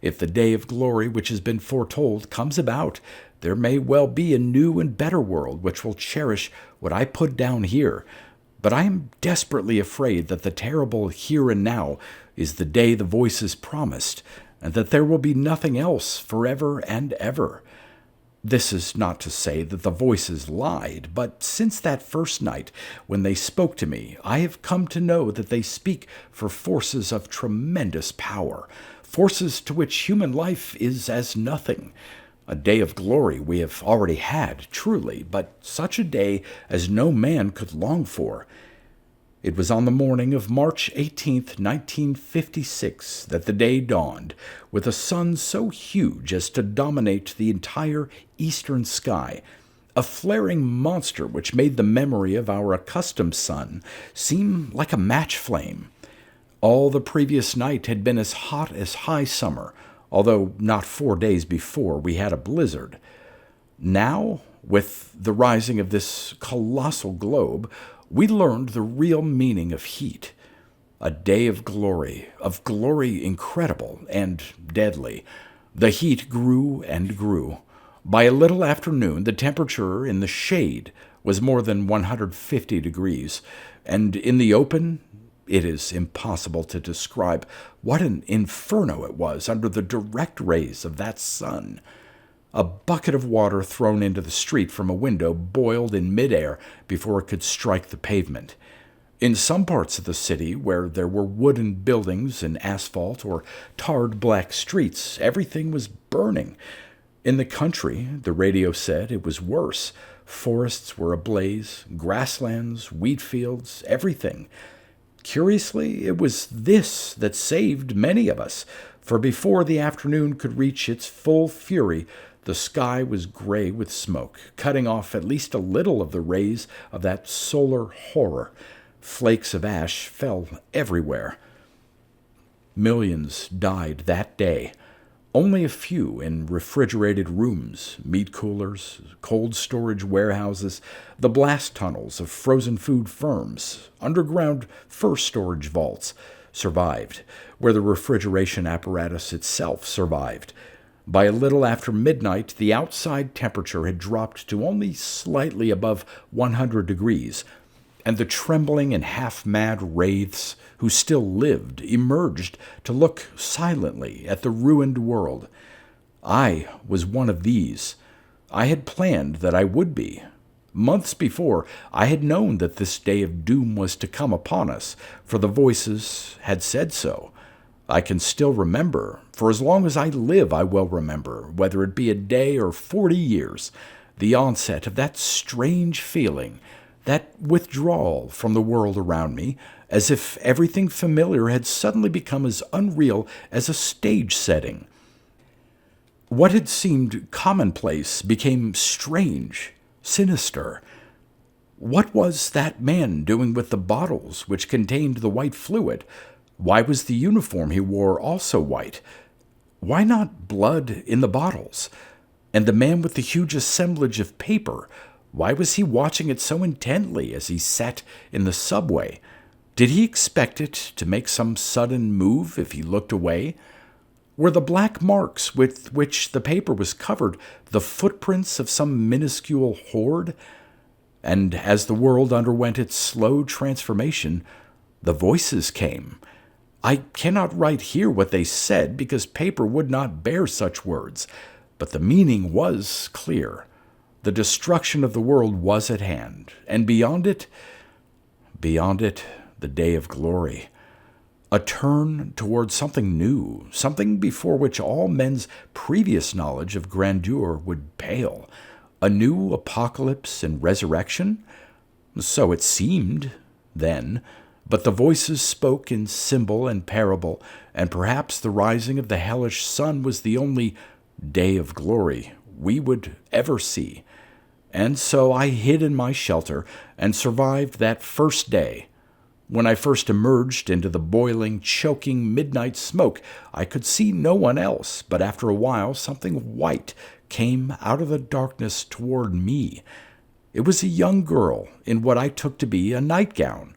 If the day of glory which has been foretold comes about, there may well be a new and better world which will cherish what I put down here. But I am desperately afraid that the terrible here and now is the day the voices promised, and that there will be nothing else forever and ever. This is not to say that the voices lied, but since that first night when they spoke to me, I have come to know that they speak for forces of tremendous power, forces to which human life is as nothing. A day of glory we have already had, truly, but such a day as no man could long for. It was on the morning of March 18th, 1956, that the day dawned, with a sun so huge as to dominate the entire eastern sky, a flaring monster which made the memory of our accustomed sun seem like a match flame. All the previous night had been as hot as high summer, although not 4 days before we had a blizzard. Now, with the rising of this colossal globe, we learned the real meaning of heat. A day of glory incredible and deadly. The heat grew and grew. By a little after noon, the temperature in the shade was more than 150 degrees, and in the open, it is impossible to describe what an inferno it was under the direct rays of that sun. A bucket of water thrown into the street from a window boiled in midair before it could strike the pavement. In some parts of the city, where there were wooden buildings and asphalt or tarred black streets, everything was burning. In the country, the radio said, it was worse. Forests were ablaze, grasslands, wheat fields, everything. Curiously, it was this that saved many of us, for before the afternoon could reach its full fury, The sky was gray with smoke, cutting off at least a little of the rays of that solar horror. Flakes of ash fell everywhere. Millions died that day. Only a few in refrigerated rooms, meat coolers, cold storage warehouses, the blast tunnels of frozen food firms, underground fur storage vaults survived, where the refrigeration apparatus itself survived. By a little after midnight, the outside temperature had dropped to only slightly above 100 degrees, and the trembling and half-mad wraiths who still lived emerged to look silently at the ruined world. I was one of these. I had planned that I would be. Months before, I had known that this day of doom was to come upon us, for the voices had said so. I can still remember, for as long as I live I will remember, whether it be a day or 40 years, the onset of that strange feeling, that withdrawal from the world around me, as if everything familiar had suddenly become as unreal as a stage setting. What had seemed commonplace became strange, sinister. What was that man doing with the bottles which contained the white fluid? Why was the uniform he wore also white? Why not blood in the bottles? And the man with the huge assemblage of paper, why was he watching it so intently as he sat in the subway? Did he expect it to make some sudden move if he looked away? Were the black marks with which the paper was covered the footprints of some minuscule horde? And as the world underwent its slow transformation, the voices came. I cannot write here what they said, because paper would not bear such words, but the meaning was clear. The destruction of the world was at hand, and beyond it, the day of glory. A turn toward something new, something before which all men's previous knowledge of grandeur would pale. A new apocalypse and resurrection? So it seemed, then. But the voices spoke in symbol and parable, and perhaps the rising of the hellish sun was the only day of glory we would ever see. And so I hid in my shelter and survived that first day. When I first emerged into the boiling, choking midnight smoke, I could see no one else, but after a while something white came out of the darkness toward me. It was a young girl in what I took to be a nightgown.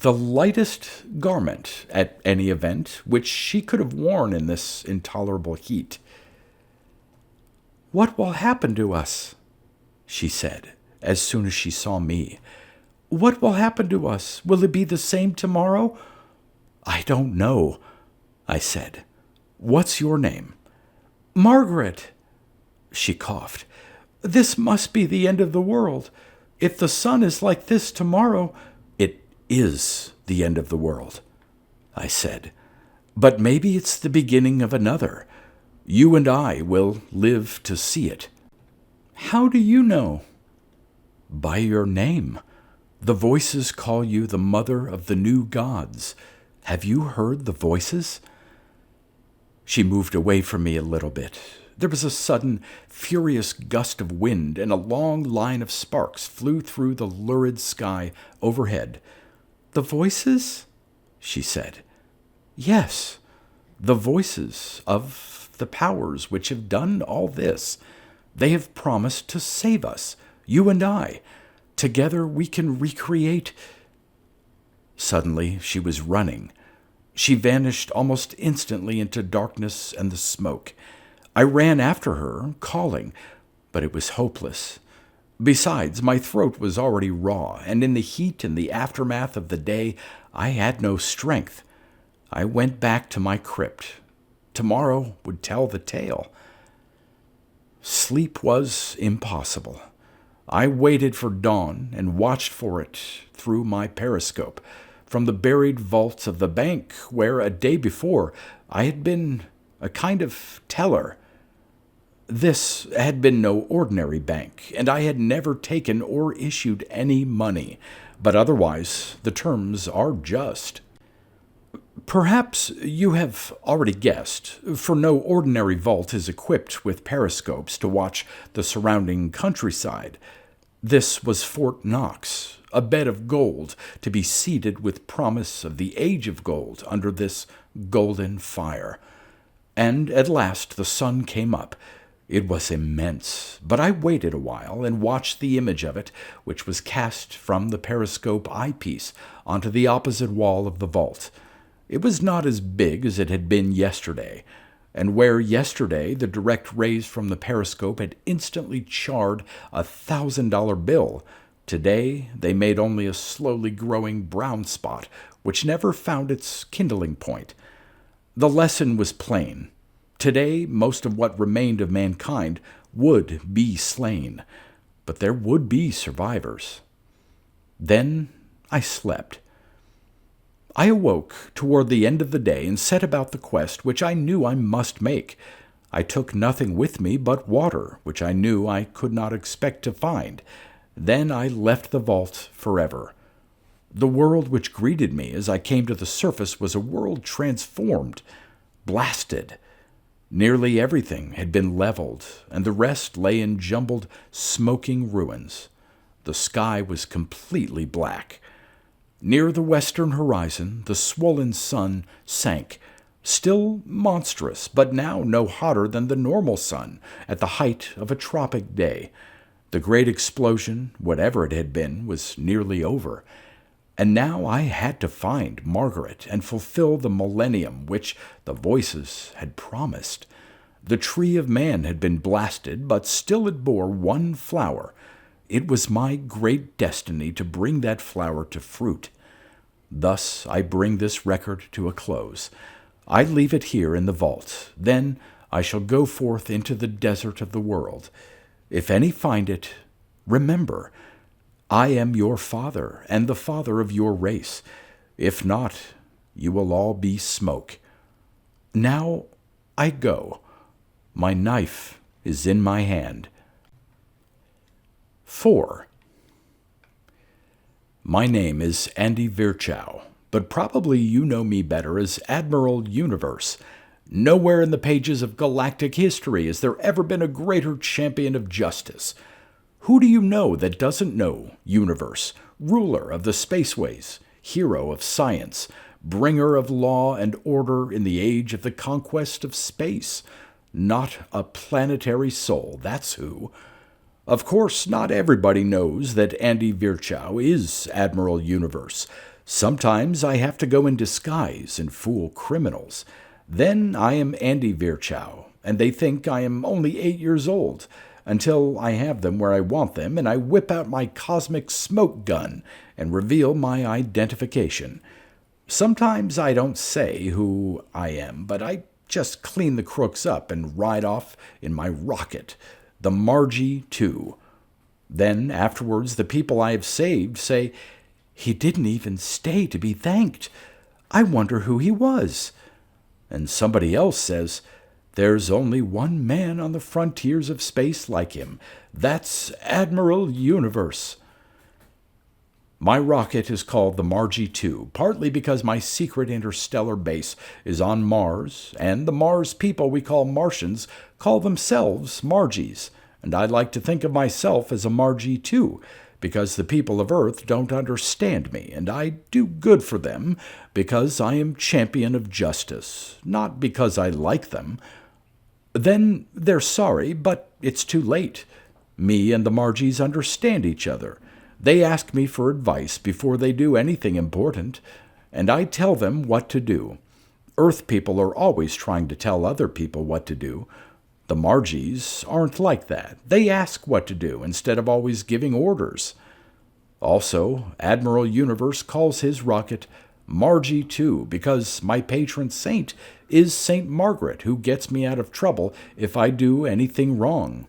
The lightest garment, at any event, which she could have worn in this intolerable heat. "What will happen to us?" she said, as soon as she saw me. "What will happen to us? Will it be the same tomorrow?" "I don't know," I said. "What's your name?" "Margaret." She coughed. "This must be the end of the world. If the sun is like this tomorrow—" "It is the end of the world," I said. "But maybe it's the beginning of another. You and I will live to see it." "How do you know?" "By your name. The voices call you the mother of the new gods. Have you heard the voices?" She moved away from me a little bit. There was a sudden, furious gust of wind, and a long line of sparks flew through the lurid sky overhead. "The voices?" she said. "Yes, the voices of the powers which have done all this. They have promised to save us, you and I. Together we can recreate—" Suddenly she was running. She vanished almost instantly into darkness and the smoke. I ran after her, calling, but it was hopeless. Besides, my throat was already raw, and in the heat and the aftermath of the day, I had no strength. I went back to my crypt. Tomorrow would tell the tale. Sleep was impossible. I waited for dawn and watched for it through my periscope, from the buried vaults of the bank where, a day before, I had been a kind of teller. This had been no ordinary bank, and I had never taken or issued any money, but otherwise the terms are just. Perhaps you have already guessed, for no ordinary vault is equipped with periscopes to watch the surrounding countryside. This was Fort Knox, a bed of gold to be seeded with promise of the age of gold under this golden fire. And at last the sun came up. It was immense, but I waited a while and watched the image of it, which was cast from the periscope eyepiece onto the opposite wall of the vault. It was not as big as it had been yesterday, and where yesterday the direct rays from the periscope had instantly charred a $1,000 bill, today they made only a slowly growing brown spot, which never found its kindling point. The lesson was plain. Today, most of what remained of mankind would be slain, but there would be survivors. Then I slept. I awoke toward the end of the day and set about the quest which I knew I must make. I took nothing with me but water, which I knew I could not expect to find. Then I left the vault forever. The world which greeted me as I came to the surface was a world transformed, blasted. Nearly everything had been leveled, and the rest lay in jumbled, smoking ruins. The sky was completely black. Near the western horizon, the swollen sun sank, still monstrous, but now no hotter than the normal sun at the height of a tropic day. The great explosion, whatever it had been, was nearly over. And now I had to find Margaret and fulfill the millennium which the voices had promised. The tree of man had been blasted, but still it bore one flower. It was my great destiny to bring that flower to fruit. Thus I bring this record to a close. I leave it here in the vault. Then I shall go forth into the desert of the world. If any find it, remember, I am your father and the father of your race. If not, you will all be smoke. Now I go. My knife is in my hand. 4. My name is Andy Virchow, but probably you know me better as Admiral Universe. Nowhere in the pages of galactic history has there ever been a greater champion of justice. Who do you know that doesn't know Universe, ruler of the spaceways, hero of science, bringer of law and order in the age of the conquest of space? Not a planetary soul, that's who. Of course, not everybody knows that Andy Virchow is Admiral Universe. Sometimes I have to go in disguise and fool criminals. Then I am Andy Virchow, and they think I am only 8 years old, until I have them where I want them, and I whip out my cosmic smoke gun and reveal my identification. Sometimes I don't say who I am, but I just clean the crooks up and ride off in my rocket, the Margie 2. Then, afterwards, the people I have saved say, "He didn't even stay to be thanked. I wonder who he was." And somebody else says, "There's only one man on the frontiers of space like him. That's Admiral Universe." My rocket is called the Margie 2, partly because my secret interstellar base is on Mars, and the Mars people we call Martians call themselves Margies, and I like to think of myself as a Margie 2, because the people of Earth don't understand me, and I do good for them because I am champion of justice, not because I like them. Then they're sorry, but it's too late. Me and the Margies understand each other. They ask me for advice before they do anything important, and I tell them what to do. Earth people are always trying to tell other people what to do. The Margies aren't like that. They ask what to do instead of always giving orders. Also, Admiral Universe calls his rocket Margie 2 because my patron saint is Saint Margaret, who gets me out of trouble if I do anything wrong.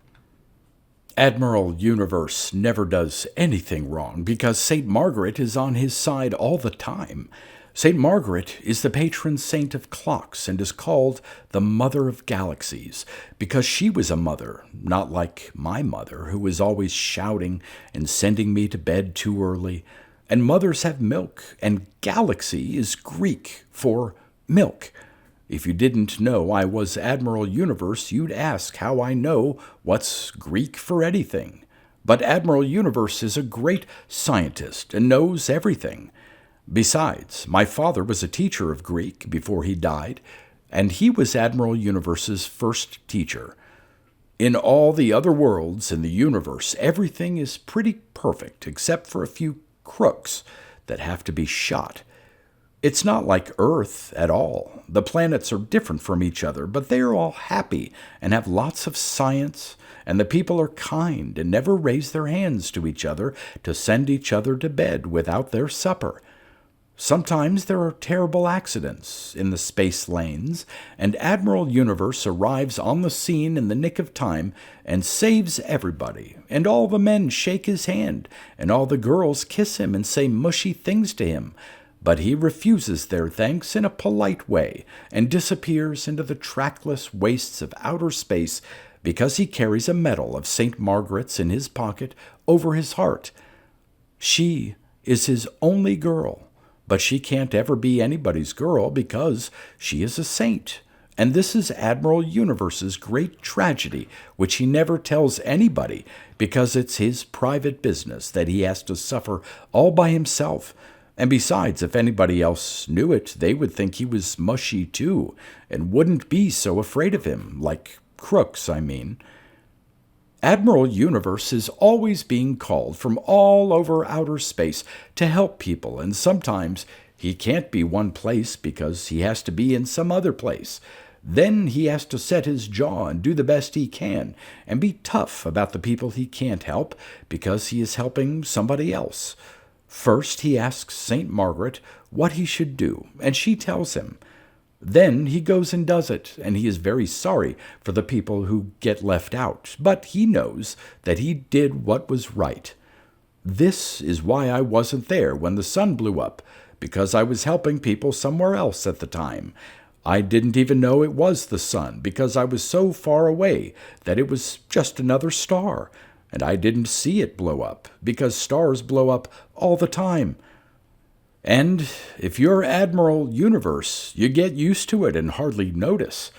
Admiral Universe never does anything wrong because Saint Margaret is on his side all the time. Saint Margaret is the patron saint of clocks and is called the Mother of Galaxies because she was a mother, not like my mother, who was always shouting and sending me to bed too early. And mothers have milk, and galaxy is Greek for milk. If you didn't know I was Admiral Universe, you'd ask how I know what's Greek for anything. But Admiral Universe is a great scientist and knows everything. Besides, my father was a teacher of Greek before he died, and he was Admiral Universe's first teacher. In all the other worlds in the universe, everything is pretty perfect except for a few crooks that have to be shot. It's not like Earth at all. The planets are different from each other, but they are all happy and have lots of science, and the people are kind and never raise their hands to each other to send each other to bed without their supper. Sometimes there are terrible accidents in the space lanes, and Admiral Universe arrives on the scene in the nick of time and saves everybody, and all the men shake his hand, and all the girls kiss him and say mushy things to him, but he refuses their thanks in a polite way and disappears into the trackless wastes of outer space because he carries a medal of St. Margaret's in his pocket over his heart. She is his only girl. But she can't ever be anybody's girl because she is a saint. And this is Admiral Universe's great tragedy, which he never tells anybody because it's his private business that he has to suffer all by himself. And besides, if anybody else knew it, they would think he was mushy too, and wouldn't be so afraid of him, like crooks, I mean. Admiral Universe is always being called from all over outer space to help people, and sometimes he can't be one place because he has to be in some other place. Then he has to set his jaw and do the best he can, and be tough about the people he can't help because he is helping somebody else. First he asks St. Margaret what he should do, and she tells him. Then he goes and does it, and he is very sorry for the people who get left out, but he knows that he did what was right. This is why I wasn't there when the sun blew up, because I was helping people somewhere else at the time. I didn't even know it was the sun, because I was so far away that it was just another star, and I didn't see it blow up, because stars blow up all the time. And if you're Admiral Universe, you get used to it and hardly notice.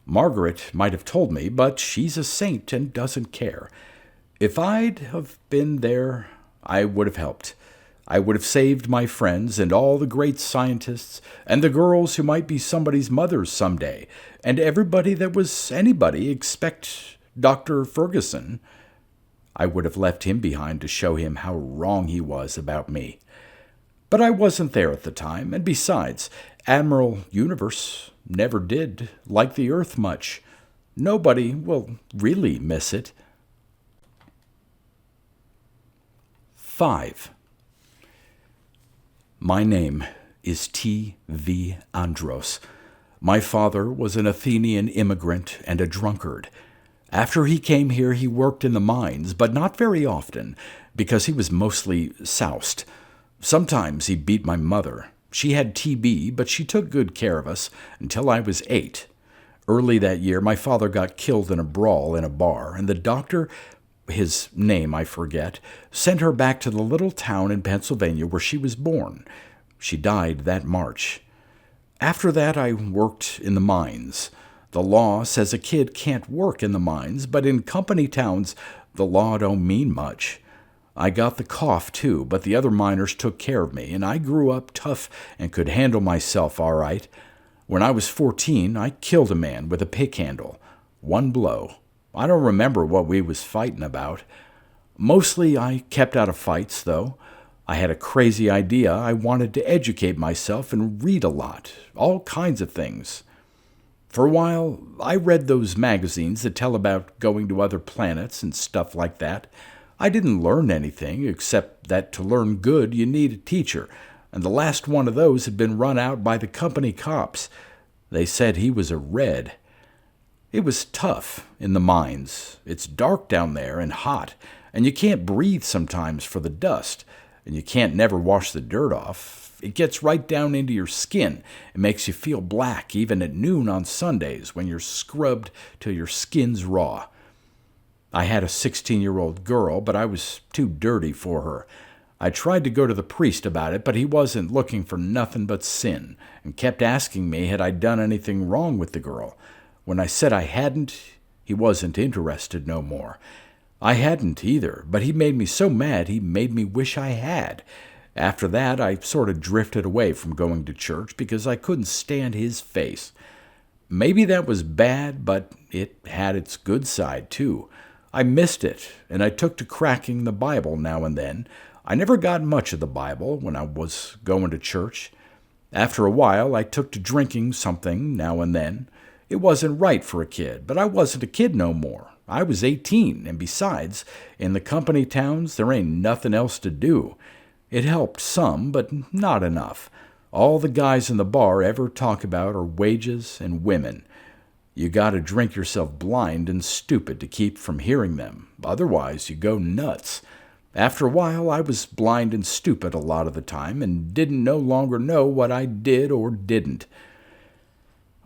Margaret might have told me, but she's a saint and doesn't care. If I'd have been there, I would have helped. I would have saved my friends and all the great scientists and the girls who might be somebody's mothers someday, and everybody that was anybody except Dr. Ferguson. I would have left him behind to show him how wrong he was about me. But I wasn't there at the time, and besides, Admiral Universe never did like the Earth much. Nobody will really miss it. 5. My name is T.V. Andros. My father was an Athenian immigrant and a drunkard. After he came here, he worked in the mines, but not very often, because he was mostly soused. Sometimes he beat my mother. She had TB, but she took good care of us until I was 8. Early that year, my father got killed in a brawl in a bar, and the doctor, his name I forget, sent her back to the little town in Pennsylvania where she was born. She died that March. After that, I worked in the mines. The law says a kid can't work in the mines, but in company towns, the law don't mean much. I got the cough, too, but the other miners took care of me, and I grew up tough and could handle myself all right. When I was 14, I killed a man with a pick handle. One blow. I don't remember what we was fighting about. Mostly I kept out of fights, though. I had a crazy idea. I wanted to educate myself and read a lot, all kinds of things. For a while, I read those magazines that tell about going to other planets and stuff like that. I didn't learn anything, except that to learn good you need a teacher, and the last one of those had been run out by the company cops. They said he was a Red. It was tough in the mines. It's dark down there and hot, and you can't breathe sometimes for the dust, and you can't never wash the dirt off. It gets right down into your skin. It makes you feel black even at noon on Sundays when you're scrubbed till your skin's raw. I had a 16-year-old girl, but I was too dirty for her. I tried to go to the priest about it, but he wasn't looking for nothing but sin, and kept asking me had I done anything wrong with the girl. When I said I hadn't, he wasn't interested no more. I hadn't either, but he made me so mad he made me wish I had. After that, I sort of drifted away from going to church because I couldn't stand his face. Maybe that was bad, but it had its good side, too. I missed it, and I took to cracking the Bible now and then. I never got much of the Bible when I was going to church. After a while, I took to drinking something now and then. It wasn't right for a kid, but I wasn't a kid no more. I was 18, and besides, in the company towns, there ain't nothing else to do. It helped some, but not enough. All the guys in the bar ever talk about are wages and women. You gotta drink yourself blind and stupid to keep from hearing them. Otherwise, you go nuts. After a while, I was blind and stupid a lot of the time and didn't no longer know what I did or didn't.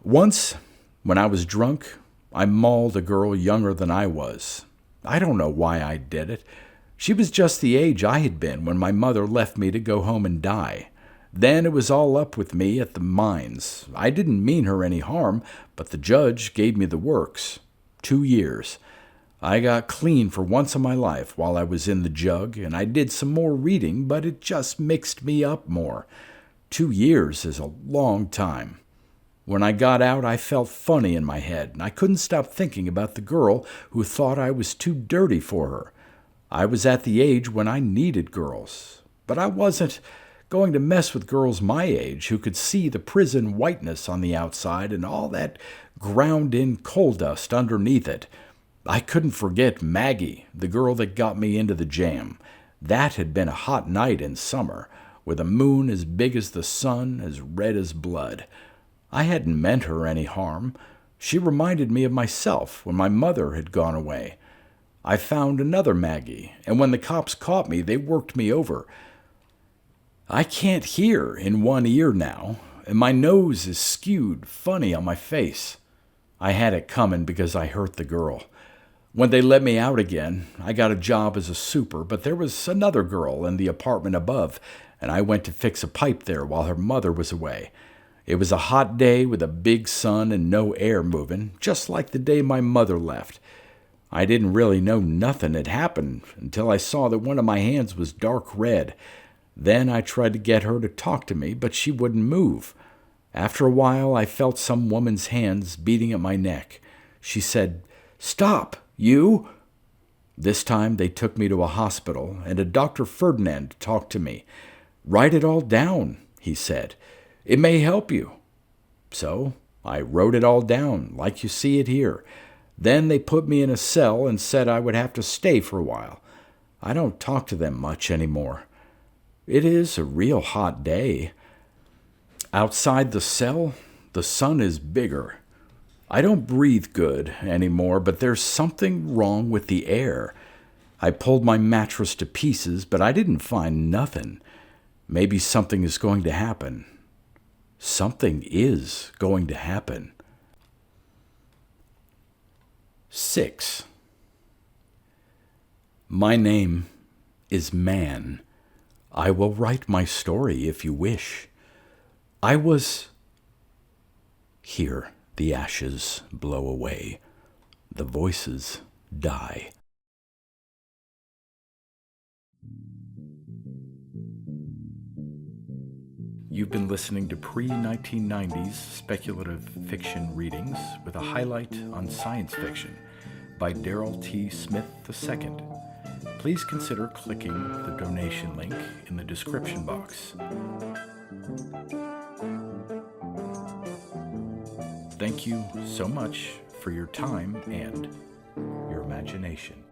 Once, when I was drunk, I mauled a girl younger than I was. I don't know why I did it. She was just the age I had been when my mother left me to go home and die. Then it was all up with me at the mines. I didn't mean her any harm, but the judge gave me the works. 2 years. I got clean for once in my life while I was in the jug, and I did some more reading, but it just mixed me up more. 2 years is a long time. When I got out, I felt funny in my head, and I couldn't stop thinking about the girl who thought I was too dirty for her. I was at the age when I needed girls, but I wasn't going to mess with girls my age who could see the prison whiteness on the outside and all that ground-in coal dust underneath it. I couldn't forget Maggie, the girl that got me into the jam. That had been a hot night in summer, with a moon as big as the sun, as red as blood. I hadn't meant her any harm. She reminded me of myself when my mother had gone away. I found another Maggie, and when the cops caught me, they worked me over. I can't hear in one ear now, and my nose is skewed funny on my face. I had it coming because I hurt the girl. When they let me out again, I got a job as a super, but there was another girl in the apartment above, and I went to fix a pipe there while her mother was away. It was a hot day with a big sun and no air moving, just like the day my mother left. I didn't really know nothing had happened until I saw that one of my hands was dark red. Then I tried to get her to talk to me, but she wouldn't move. After a while, I felt some woman's hands beating at my neck. She said, "Stop, you!" This time they took me to a hospital, and a Dr. Ferdinand talked to me. "Write it all down," he said. "It may help you." So I wrote it all down, like you see it here. Then they put me in a cell and said I would have to stay for a while. I don't talk to them much anymore. It is a real hot day. Outside the cell, the sun is bigger. I don't breathe good anymore, but there's something wrong with the air. I pulled my mattress to pieces, but I didn't find nothing. Maybe something is going to happen. Something is going to happen. 6. My name is Man. I will write my story if you wish. I was... Here the ashes blow away. The voices die. You've been listening to pre-1990s speculative fiction readings with a highlight on science fiction by Darrell T. Smith II. Please consider clicking the donation link in the description box. Thank you so much for your time and your imagination.